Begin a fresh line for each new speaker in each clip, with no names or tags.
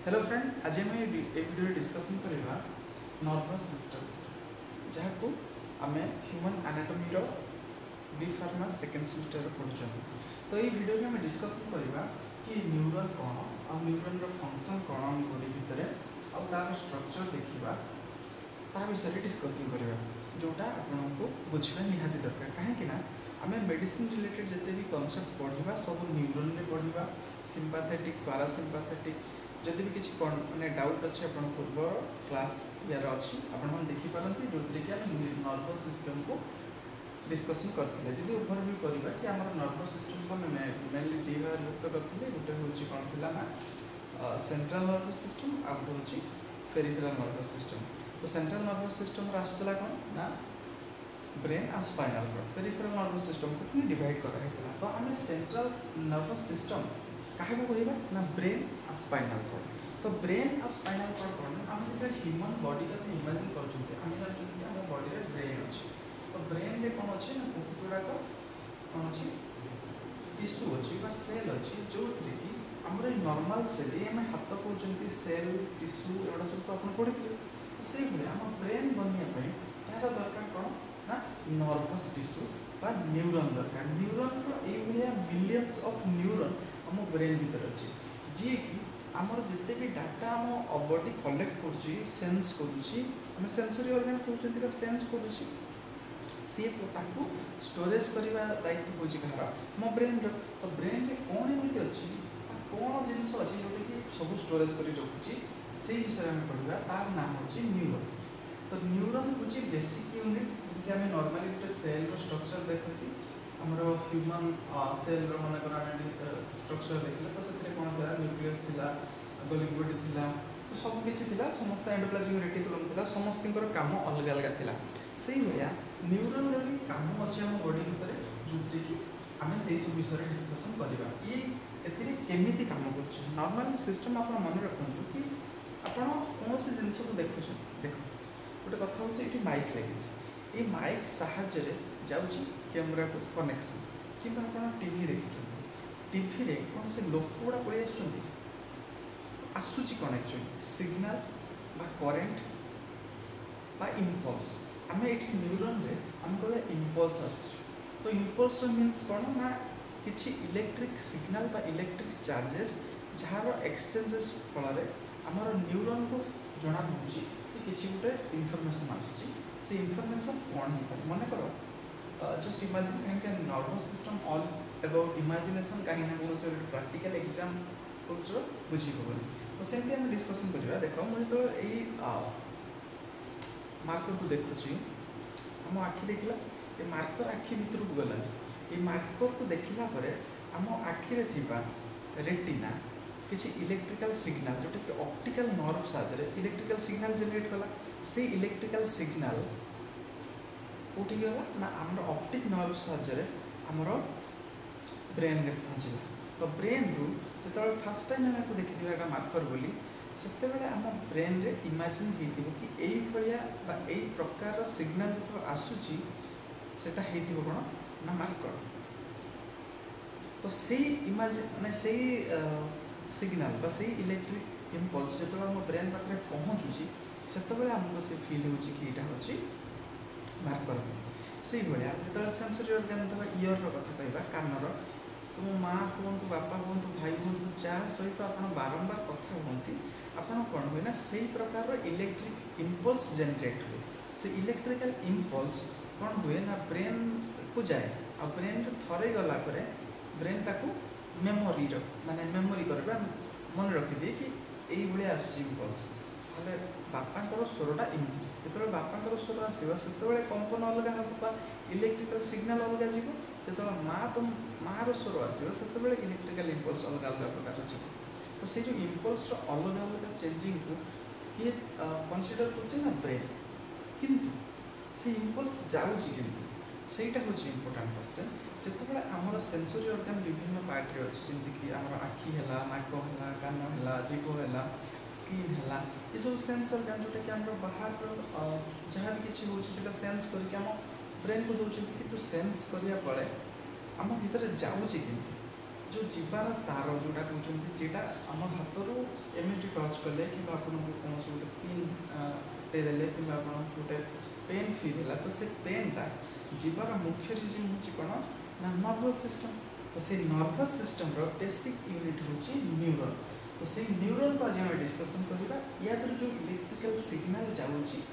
Hello friend, आज आम video discussion करवा नर्वस सिस्टम जहाँ को आम human anatomy B pharma second semester पढ़ुं। तो ये वीडियो में आम डिस्कसन करवा कि न्यूरॉन कौन और न्यूरॉन फंक्शन कौन आम बॉडी भितर और तार स्ट्रक्चर देखा ता विषय डिस्कसन करवा जोटा आपको बुझा निहाती दरकार कहीं आम मेडिसिन रिलेटेड जिते भी कनसेप्ट पढ़ा सब न्यूरॉन रे पढ़ा सिंपाथेटिक पैरासिम्पाथेटिक जदि भी किसी माने डाउट अच्छे आप पूर्व क्लास यार अच्छी आपने देखिपारती जो कि आम नर्वस सिस्टम को डिस्कसन करते जब ओवरव्यू करवा कि आम नर्वस सिस्टम को मेनली दी भाग मुक्त करते गोटे हूँ कौन थी ना सेंट्रल नर्वस सिस्टम आउ गोटे हूँ पेरिफेराल नर्वस सिस्टम। तो सेंट्रल नर्वस सिस्टम आसूला कौन ना ब्रेन और स्पाइनल कॉर्ड पेरिफेराल नर्वस सिस्टम को डिवाइड कराई। तो आम सेंट्रल नर्वस सिस्टम क्या कहवा ना ब्रेन और स्पाइनल कॉर्ड। तो ब्रेन और स्पाइनल कॉर्ड कौन आम जो ह्यूमन बॉडी का इमेजिन कर बॉडी में ब्रेन अच्छे। तो ब्रेन में कौन अच्छे ना बहुत गुड़ाक कौन अच्छे टिश्यू अच्छी सेल अच्छी जो थी कि आम नॉर्मल सेल ये आम हाथ कहते सेल टिश्यू एगुड़ा सब तो आप पढ़ी से आम ब्रेन बनवाई तार दरकार कौन ना नर्वस टिश्यू बा न्यूरॉन दरकार। न्यूरॉन ये मिलियंस ऑफ न्यूरॉन आम ब्रेन भीतर अच्छे जी कि आमर जिते भी डाटा आम बॉडी कलेक्ट करुँची सेंस करुँची आम सेंसरी ऑर्गन कहते सेंस करुँची सी स्टोरेज करने दायित्व हूँ कहार मो ब्रेन। तो ब्रेन में कौन एमती अच्छी कौन जिनस अच्छी जोटा कि सब स्टोरेज कर रखुच्छी से विषय में पढ़ा तार नाम हूँ न्यूरॉन। तो न्यूरॉन हूँ बेसिक यूनिट कि आम नॉर्मली गोटे सेल स्ट्रक्चर देखती आमर ह्यूमन सेल मनकर आम स्ट्रक्चर देखले तो से कौन था न्यूक्लियस थिला गोल्गी बॉडी थिला तो सब किसी थिला समस्त एंडोप्लाज्मिक रेटिकुलम थिला समस्त काम अलग अलग थिला से भाया न्यूरॉन भी काम अच्छे आम बॉडी भितर जो कि आम से सब विषय डिस्कसन करवा ये एमती काम कर नॉर्मल सिस्टम आप मन रखु कि आपड़ कौन सी जिनस को देखुं देख गोटे कथा हूँ ये माइक लगे ये माइक साहाय्य जाऊँगी कैमेरा को कनेक्शन कि टीवी देखुं टीवी रे कौन से लोक गुड़ा पलि आसूची कौन एक्चुअली सिग्नल बा करेंट बा इम्पल्स आम ये न्यूरॉन रे आम कह इम्पल्स आस। तो इम्पल्स मीन्स कौन ना किसी इलेक्ट्रिक सिग्नल बा इलेक्ट्रिक चार्जेस जार एक्सचेंजेस फल आमर न्यूरॉन को जना पड़ुची कि किसी गोटे इनफर्मेशन आसूची से इनफर्मेशन कौन हो पाए मन कर जस्ट इमेजिन कहीं nervous system all about imagination कहीं कौन से प्रैक्टिकल एग्जाम बुझी हेनी। तो सेमती आम डिस्कसन करवा देख मुझे तो यही मार्कर को देखुची आम आखि देखला ये मार्कर आखि भीतर को गला ये मार्कर को देखला परे आम आखिरे थिबा रेटिना किसी इलेक्ट्रिकल सिग्नल जोटा कि ऑप्टिकल नर्व साहाय्य इलेक्ट्रिकल सिग्नल जनरेट कला से इलेक्ट्रिकल सिग्नल कौटी गला ना आम ऑप्टिक नर्व साहाय्य आमर ब्रेन में पहुँचला। तो ब्रेन रु जो फास्ट टाइम आम देखी मार्कर बोली से आम ब्रेन रे इमेजिन हो कि यही भाया प्रकार सिग्नल जो आसूची से कौन ना मार्कर। तो से इमेजिन माने से सिग्नल बा से इलेक्ट्रिक इम्पल्स जो आम ब्रेन पाखे पहुँचुची से आमको से फिल हो यहाँ हूँ मार्कर से भाया जो सेंसरी ऑर्गन अथवा इयर कथा कहवा कानर तुम माँ हूँ बापा हूँ भाई हूँ जहाँ सहित आप बारंबार कथा हमें आपड़ कौन हुए ना से प्रकार इलेक्ट्रिक इम्पल्स जेनरेट हुए से इलेक्ट्रिकल इम्पल्स कौन हुए ना ब्रेन को जाए और ब्रेन थरे गला ब्रेन ताकू मेमोरी माने मेमोरी कर मन रखिदिए कि ये आसपल्स हेल्ले बापांर स्वरटा एमती जो बापांर स्वर आसो से कंपन अलग हम इलेक्ट्रिकल सिग्नल अलग जीव जो माँ तो माँ स्वर आसो से इलेक्ट्रिकल इम्पल्स अलग अलग प्रकार जीव। तो से जो इम्पल्स अलग अलग चेंजिंग को किए कनसीडर कर ब्रेन किंतु से इम्पल्स जाऊँगी सेटा हूँ इम्पोर्टाट क्वेश्चन जिते आमर सेंसरी ऑर्गन विभिन्न पार्ट रे अच्छी जमीक आम आखि है नाक है कान है जीभ है स्किन है ये सब सेंस ऑर्गन जोटा कि आम बाहर जहाँ भी किसी हो सेंस करके ब्रेन को दूसरी कि सेंस करने पड़े आम भीतर जाऊँगी कि जो जीवार तार जोटा कहते जेटा आम हाथ एमती टच कले कि आपको कौन गोटे पिन देले कि गोटे पेन फिल है तो से पेनटा जीवार मुख्य रिजन हूँ कौन ना नर्वस सिस्टम तो से नर्वस सिस्टम बेसिक यूनिट हूँ न्यूरन तो से न्यूरन को आज आम डिस्कसन करवा या जो इलेक्ट्रिकल सिग्नल जाऊँगी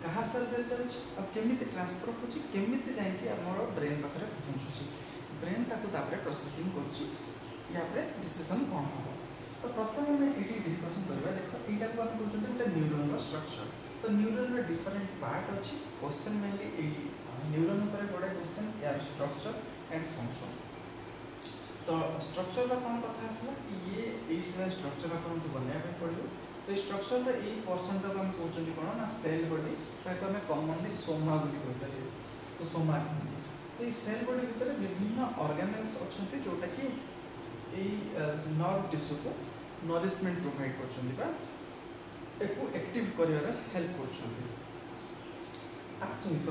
क्या सारे जाऊँगी केमी ट्रांसफर होमी जाए ब्रेन पाखे पहुँचुची ब्रेन ताको प्रोसेसिंग कर डिसीजन कौन हम तो प्रथम आम ये डिस्कसन करवा देख यहाँ को आम कहते गोटे न्यूरन स्ट्रक्चर तो न्यूरन डिफरेंट पार्ट अच्छी क्वेश्चन मेनली न्यूरन बड़े क्वेश्चन यार स्ट्रक्चर एंड फंक्शन तो स्ट्रक्चर का कौन कथा आसला ये स्ट्रक्चर आपको बनवाई पड़ो तो स्ट्रक्चर ये पर्सन टाक आम कहते कौन ना सेल बॉडी ताको आम कॉमनली सोमा बोली कहीपर तो सोमा तो ये सेल बॉडी भितर विभिन्न ऑर्गेनेल्स अच्छा जोटा कि नर्व टिश्यू को नरिशमेंट प्रोवाइड कर एक्टिव कर हेल्प कर सहित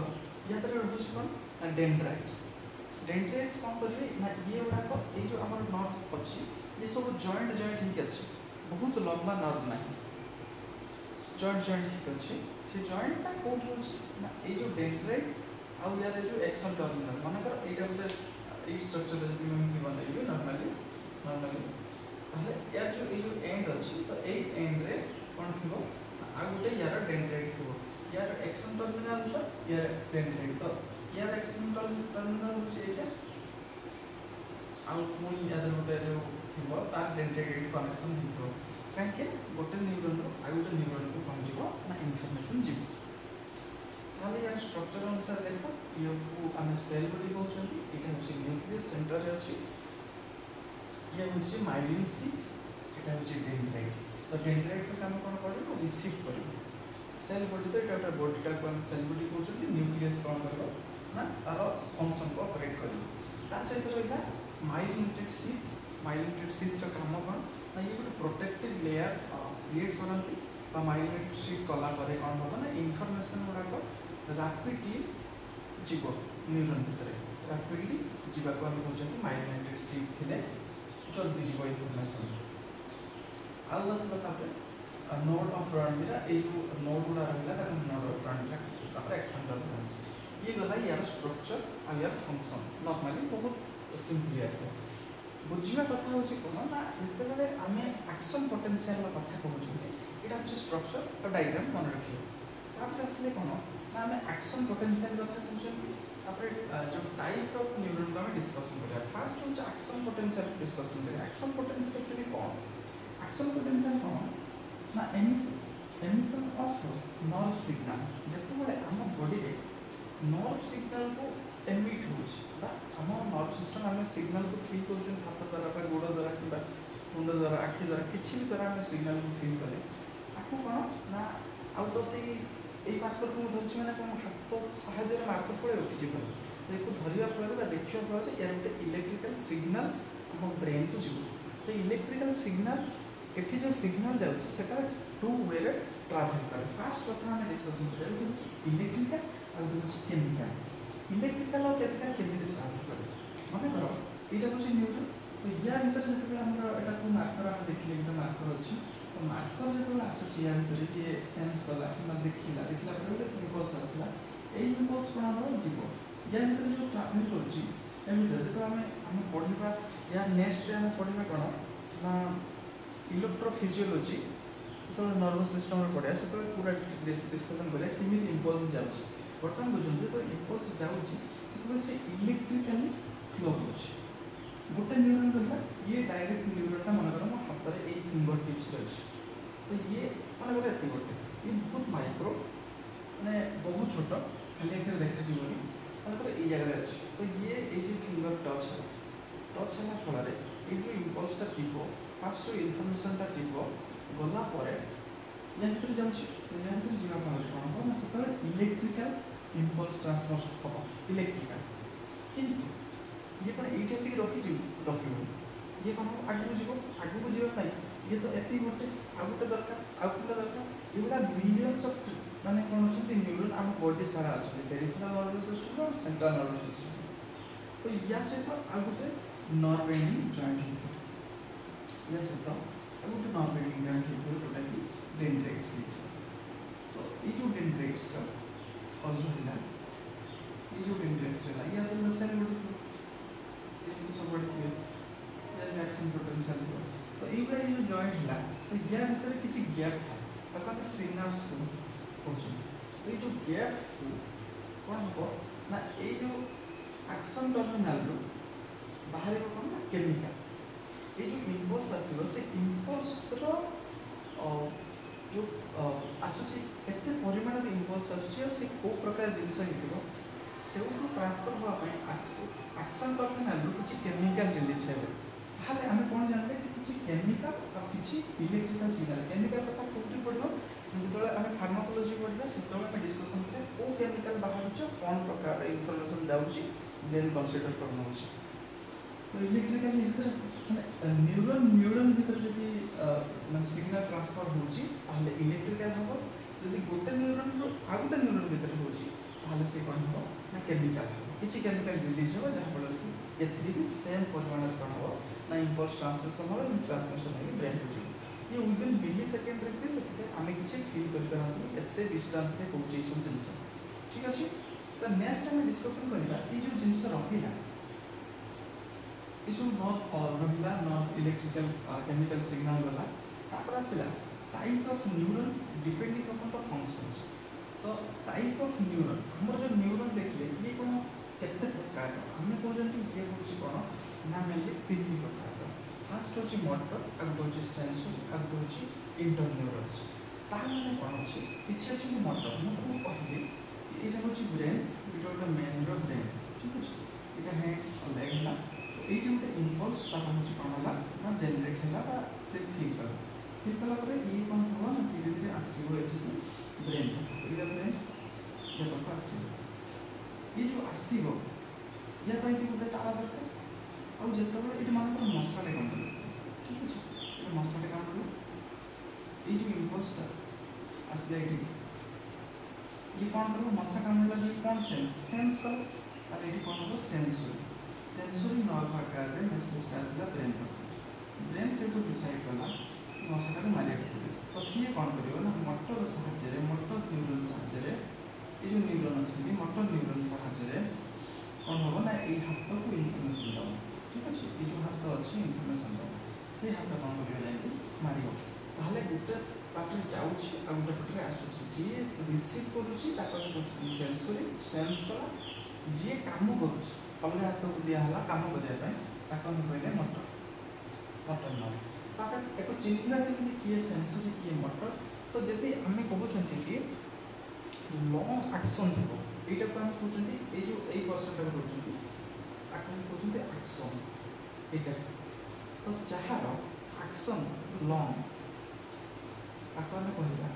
या रोज कौन ना डेंड्राइट्स डेंड्राइट्स कौन करेंगे ना ये गुड़ाक ये जो आम नर्व अच्छी ये सब जॉइंट ही अच्छे बहुत लंबा नर्व ना जॉइंट ही अच्छे से जॉइंटा कौन रोचे ना ये जो डेंड्राइट आउ यार जो एक्शन टर्मिनल मनकर यहाँ गोटे ये स्ट्रक्चर जब मुझे बनइबे नॉर्मली यार जो ये एंड अच्छी तो ये एंड रे कौन थी आ गोटे यार डेंड्राइट थी यार एक्शन टर्मिनल यार डेंड्राइट तो यार एक्शन टर्मिनल होचे आउ पुणी यार गोटे जो थी तार डेंड्राइट कनेक्शन हो कहीं गोटे न्यूरन आ गोटे न्यूरन को कौन जीव ना इनफर्मेशन जीव ताले यार स्ट्रक्चर अनुसार देख ये आम सेल बॉडी कहते यहाँ हूँ न्यूक्लियस सेंटर अच्छी ये हूँ माइलिन शीथ यहाँ हूँ डेंड्राइट तो डेंड्राइट काम कौन कर रिसीव कर सेल बॉडी तो यहाँ बॉडी टाक सेल बॉडी कहते न्यूक्लियस कौन कर ना तार फंक्शन को ऑपरेट कर सहित रहा माइलिनेटेड शीथ काम कौन ना ये गोटे प्रोटेक्टिव लेयर क्रिएट करती माइलिनेटेड शीथ कलापर कौन हम ना इनफर्मेशन गुड़ाक रापिडली जीव न्यूरन भितर रापिडली जीवाक आम कहते माइलिनेटेड शीथ थे जल्दी जीव इनफर्मेशन आउ आसला नोड ऑफ रणवीरा ये जो नोड गुड़ा रहा नोड ऑफ रणवीरा एक्शन टर्मिनल ये गला यार स्ट्रक्चर आ यार फंक्शन नॉर्मली बहुत सिंपली आसे बुझा कथा हूँ कौन ना जिते आम एक्शन पोटेंशियल कथा कहते यहाँ हूँ स्ट्रक्चर और डायग्राम मन रखिए तापर आसले कौन ना आम एक्शन पोटेंशियल कथा कहते जो टाइप ऑफ न्यूरन को आम डिस्कसन करा फास्ट हूँ एक्शन पोटेंशियल डिस्कसन करा एक्शन पोटेंशियल एक्चुअली कौन एक्शन पोटेंशियल कौन ना एमिशन ऑफ नर्व सिग्नल जिते आम बॉडी रे नर्व सिग्नल को एमिट होम नर्व सिस्टम आम सिग्नल को फिल कर हाथ द्वारा गोड़ द्वारा कि मुंड द्वारा आखि द्वारा किसी भी द्वारा आम सिग्नल को फिल कले आपको कौन ना आउ तो से मार्कर को धरती मैंने कौन हाथ साहय मार्कर पड़े जीव तो ये धरवा फल देखा फल यार गोटे इलेक्ट्रिकल सिग्नल आम ब्रेन को जीव तो इलेक्ट्रिकल सिग्नल ये जो सिग्नल जाता टू वे ट्राभेल करे फास्ट कथा आम डिस्कसन कर इलेक्ट्रिकल और केमिकल इलेक्ट्रिकल और केमिकल केमी ट्राभेल करे मन कर यहाँ हूँ न्यूरन तो या भर जो यहाँ मार्कर आम देखिए गोटे मार्कर अच्छी तो मार्कर जो आसूँ या भर ये सेन्स कला कि देखला गोटे इम्पल्स आसला ये इम्पल्स कौन हम जीव या भर जो ट्राभेल कर जो आम पढ़ा या नेक्स्ट आम पढ़ा कौन ना इलेक्ट्रोफिजियोलॉजी जो नर्वस सिस्टम पढ़ा से पूरा डिस्कसन करें केमी इम्पल्स जाऊँगी बर्तमान बुझे तो इम्पल्स जाऊँगी से इलेक्ट्रिकली फ्लो हो गोटे न्यूरन रहा ये डायरेक्ट न्यूरनटा मन कर मो हाथ में यही फिंगर टिप्स अच्छे तो ये मन कर गोटे ये बहुत माइक्रो मैंने बहुत छोट खाली एक देखा जीवन मन ये जगह अच्छे तो ये फिंगर टच है फल ये जो इम्पल्सटा जीव फास्ट जो इनफर्मेशनटा जीव गलापर या भर जाऊँगी तो या भर जावा फल कौन हम से इलेक्ट्रिकल इम्पल्स ट्रांसफर हम इलेक्ट्रिकल किंतु ये कौन ये आसिक रखी रख ये कौन आगे जीव आगे जावाई ये तो एति गोटे आ गोटे दरकार आउ गोटे दरकार ये मिलियंस ऑफ माने कौन अच्छा न्यूरन आम बॉडी सारा अच्छा पेरिफेरल नर्वस सिस्टम और सेंट्रल नर्वस सिस्टम तो या सहित आ गोटे नर्व एंडिंग जॉइंट होता या सहित और गोटे नर्व एंडिंग जॉइंट होता जोटा कि डेंड्राइट्स। तो ये जो डेंड्राइट्स का कलर है ये जो डेंड्राइट्स है या तो मसल गोटे ये सब बड़े या रिएक्शन पोटेंशियल थी। तो ये जो जॉइंट है तो या भीतर किसी गैप था ताको हम सिग्नल्स को खोजु। तो ये जो गैप को कौन हो ना ये जो एक्शन टर्मिनल रो बाहर को कौन ना केमिकल ये जो इंपल्स आसीबो से इंपल्स रो जो आसुची केते परिमाण रे इंपल्स आसुची और से को प्रकार जिंस हिथिबो से ट्रांसफर हुआ एक्शन टर्मिनल रो किछि केमिकल रिलीज हेबे ताले हम कोन जानले किछि केमिकल और किछि इलेक्ट्रिकल सिग्नल केमिकल कथा कोठी पड़ो जेतले हम फार्माकोलॉजी पढ़ला सेतले हम डिस्कशन करे ओ केमिकल बाहर छ कोन प्रकार इंफॉर्मेशन जाउची देन कंसीडर करना होची। तो इलेक्ट्रिकल भीतर न्यूरॉन भीतर जदि माने सिग्नल ट्रांसफर होची ताले इलेक्ट्रिकल हबो जदि गोटे न्यूरॉन रो आ गोटे न्यूरॉन भीतर होची ताले से कोन हबो ना केमिकल किछि केमिकल रिलीज हो जहा फल कि एथरी भी सेम परिमाण कोन हबो ना इंपल्स ट्रांसमिशन हो ट्रांसमिशन हो ब्रेन होची ये विदिन मिली सेकेंड रे भी सेते हमें किछि फील कर करन एते डिस्टेंस रे होची सब जिंस ठीक अछि। तो नेक्स्ट हम डिस्कशन करिला ई जो जिंस रहिला इस नॉट रहिला नॉट इलेक्ट्रिकल केमिकल सिग्नल वाला तापर आसिला type of neurons depending upon the functions. तो टाइप ऑफ न्यूरॉन हमर जो न्यूरॉन देखले ये कोन केते प्रकार हम कहजंती ये होची कोन ना मेनली तीन प्रकार। फर्स्ट होची मोटर आगो होची सेंसरी आगो होची इंटरन्यूरॉन्स ता माने कोन होची किछि अछि मोटर मु को कहली एटा होची ब्रेन एटा होटा मेन रो ब्रेन ठीक अछि एटा है लेग ना এই যে ইম্পালস তাহলে হচ্ছে কোন হলা না জেনারেট হলা বা সে ফিল কলা পরে এই কোন হলো না ধীরে ধীরে আসিবো এটুকু ব্রেন এটা ব্রেন দেখো আসিবো এই যে আসিবো ইয়া পাই কি গোটে তারা দরকার আর যেতবে এটা মানে কোন মশালে কামড় ঠিক আছে এটা মশালে কামড় এই যে ইম্পালসটা আসলে এটি এই কোন হলো মশা কামড় লাগি কোন সেন্স কল আর এটি কোন হলো सेंसरी नर्व आकार रे मेसेज आसला ब्रेन से तो डिसाइड कला मसाटा को मारिया पड़े। तो सी कौन करियो ना मोटर साहाय्य रे मोटर न्यूरॉन साहाय्य रे ये जो न्यूरॉन अछि मोटर न्यूरॉन साहाय्य रे कौन हो ना ए हाथ को इन्फॉर्मेशन दो ठीक अछि ये जो हाथ अछि इन्फॉर्मेशन दो से हाथ कौन करियो जाई मारियो ताहले गुटे पार्ट जाउछि आ गुटे पार्ट रे आसुछि जे रिसीव करूछि ताको सेंसरी सेंस कला जे काम करूछि अपने हाथ को दिया हला काम करिया पय ताको हम कहले मोटर नर्व ताका एको चिन्हना केमति किए सेंसरी किए मोटर। तो जदि हमें कहउछंती कि लॉन्ग एक्शन थो एटा को हम कहउछंती ए जो ए पर्सन का कहउछंती आको कहउछंती एक्शन एटा। तो जहार एक्शन लॉन्ग ताको हम कहला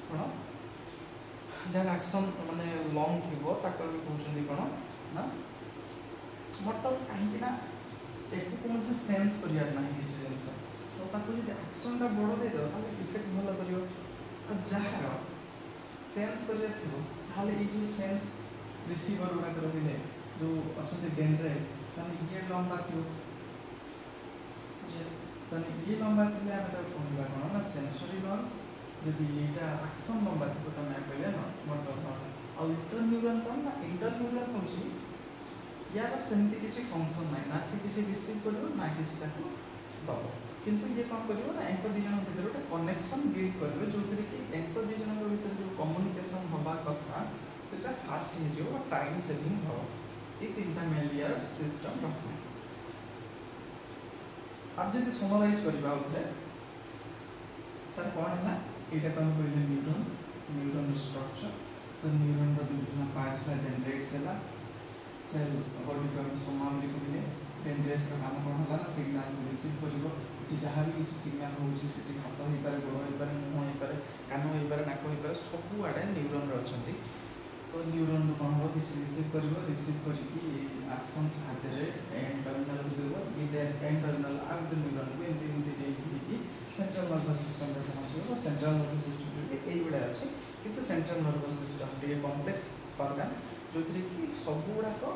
कोन जहार एक्शन माने लॉन्ग थिबो ताको हम कहउछंती कोन ना मोटर कहीं ना एक कौन से सेंस करियार नहीं किसी जिनस तो ताको यदि एक्शन टा बड़ दे दो ताले इफेक्ट भलो करियो और जहार सेंस करियार थिबो ताले ए जो सेंस रिसीवर उडा कर दिले जो अछते डेंड्राइट ताले ये लंबा थियो जे ताले ये लंबा थिले हम तो कहला कोन ना सेंसरी नर्व यदि एटा एक्शन लंबा थियो तने कहले ना मोटर नर्व और इंटरन्यूरॉन कोन ना इंटरन्यूरॉन होची यार सेमती किसी फंक्शन ना ना से किसी रिसीव करियो ना किसी ताको दबो किंतु ये काम करियो ना एक दि जन भीतर गोटे कनेक्शन बिल्ड करियो जोथरे कि एक दि जन भीतर जो कम्युनिकेशन होबा कथा सेटा फास्ट हे जो टाइम सेविंग हो ए तीनटा मेन लेयर सिस्टम रखो। अब जदि समराइज करबा उतरे तार कोन है एटा काम करिले न्यूरॉन स्ट्रक्चर। तो न्यूरॉन रो विभिन्न पार्ट है डेंड्राइट्स है सेल बॉडी का समान लिखिले डेंड्राइट्स का काम कोन हला ना सिग्नल को रिसीव करिवो कि जहां भी किसी सिग्नल होउची सेठी हाथ होई पारे गोड़ होई पारे मुंह होई पारे कान होई पारे नाक होई पारे सब आडे न्यूरॉन रो अछंती। तो न्यूरॉन कोन हो किसी रिसीव करिकी एक्शन साहाय्य रे एंड टर्मिनल को देबो ये एंड टर्मिनल आउट न्यूरॉन को एंती देकी सेंट्रल नर्वस सिस्टम रे पहुंचो। सेंट्रल नर्वस सिस्टम रे एई बडा अछि किंतु सेंट्रल नर्वस सिस्टम रे कॉम्प्लेक्स ऑर्गन जोथरे कि सब गुडा को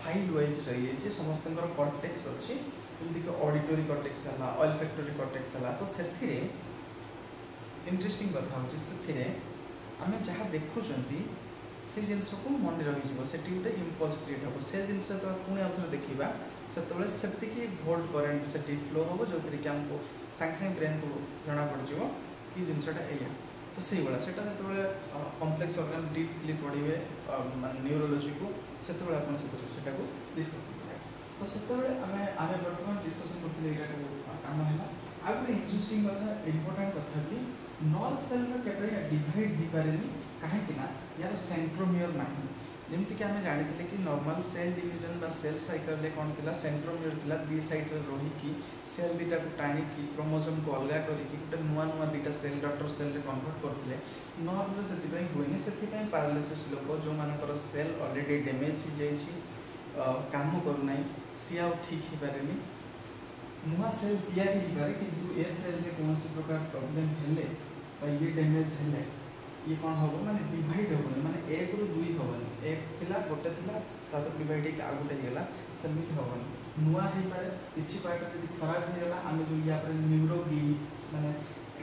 फाइल वाइज रही समस्त कॉर्टेक्स अच्छी जमीक ऑडिटरी कॉर्टेक्स है ऑल्फैक्टरी कॉर्टेक्स है तो से इंटरेस्टिंग कथा हूँ से आम जहाँ देखुं से जिनस को मन रही से गोटे इम्पल्स क्रिएट हम से जिन पुणी आउ थे देखा से भोल्ट करेन्ट से फ्लो हम जो कि आमको सांगे सांगे ब्रेन को जना पड़ कि जिनसा या तो से भाया से जो कम्प्लेक्स ऑर्गन डीपली पढ़े न्यूरोलोजी को से आप डिस्कसन करेंगे तो से आम बर्तमान डिस्कसन करते कम है आ गए इंटरेस्टिंग कथा इम्पोर्टाट कथा कि नर्व सेल डिवाइड हो पारे कहीं यार सेंट्रोमियर ना जमीक आम जानी कि normal cell division cell cycle कौन थी सेंट्रोमियर थी दी साइड रही सेल दीटा को टाणिकी क्रोमोजोम को अलग करके गोटे नुआ नुआ दीटा सेल डॉटर सेल रे कन्वर्ट करते नर्व से हुए से पैरालिसिस लोक जो मानकर सेल ऑलरेडी डैमेज हो काम करना सी आ ठीक हो पारे नुआ सेल तैयारी हो पारे कि ए सेल में कौन प्रकार प्रोब्लेम हेले ये डैमेज हेले ये कौन हम माने डिवाइड होनी माने एक रु दुई हेनी एक थिला गोटे थिला तो डिवाइड होकर आउ गोटे होगा सेमती हेनी नुआ हो पाए किसी पार्ट जब खराब होगा आम जो या न्यूरोग्ली माने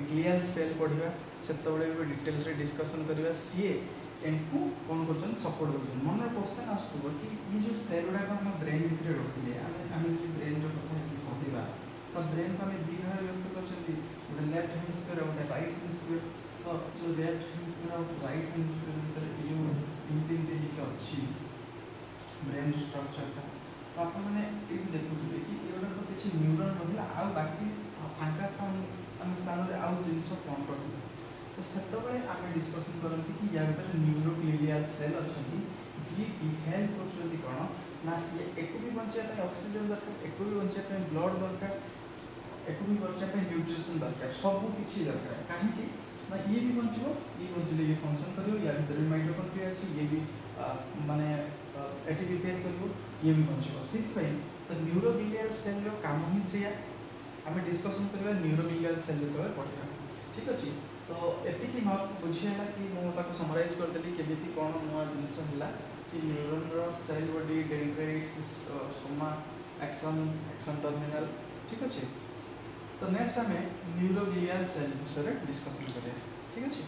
ग्लियल सेल पढ़ा से डिटेल रे डिस्कसन करवा सी एंड कौन कर सपोर्ट कर मन क्वेश्चन आसुव कि ये जो सेल गुड़ाक आम ब्रेन भितर रखिले आम ब्रेन कथा कहवा तो ब्रेन को आम दी भाग व्यक्त कर गोटे लेफ्ट हेमिस्फीयर गोटे राइट हेमिस्फीयर तो जो लेफ्ट हेमिस्फीयर और राइट हेमिस्फीयर भीतर जो एमती एमती अच्छी ब्रेन स्ट्रक्चरटा तो आप ये देखुए कि ये तो किसी न्यूरन रहा आउ बाकी फांका स्थान में आउ जिन कौन रहा तो से आम डिस्कसन करती कि या भर न्यूरोग्लियल सेल अच्छा जी कि हेल्प कर कौन ना ये एक भी बचाई ऑक्सीजन दरकार एक भी बचाई ब्लड दरकार एक भी बचाई न्यूट्रिशन दरकार सब किसी दरकार कहीं ना ये भी बचले ये फंक्शन कर या भर भी माइटोकॉन्ड्रिया अच्छी ये भी माने एटीपी तैयार कर ये भी बचो से तो न्यूरोग्लियल सेल काम ही से आम डिस्कसन करवा न्यूरोग्लियल सेल जो पढ़ा ठीक अच्छे तो एति न बुझीला कि मुझे समराइज करदेली केमी कौन नुआ जिनस है कि neuron cell body dendrites soma axon axon terminal ठीक अच्छे तो नेक्स्ट आम न्यूरोग्लियल सेल विषय डिस्कसन करें ठीक अच्छे।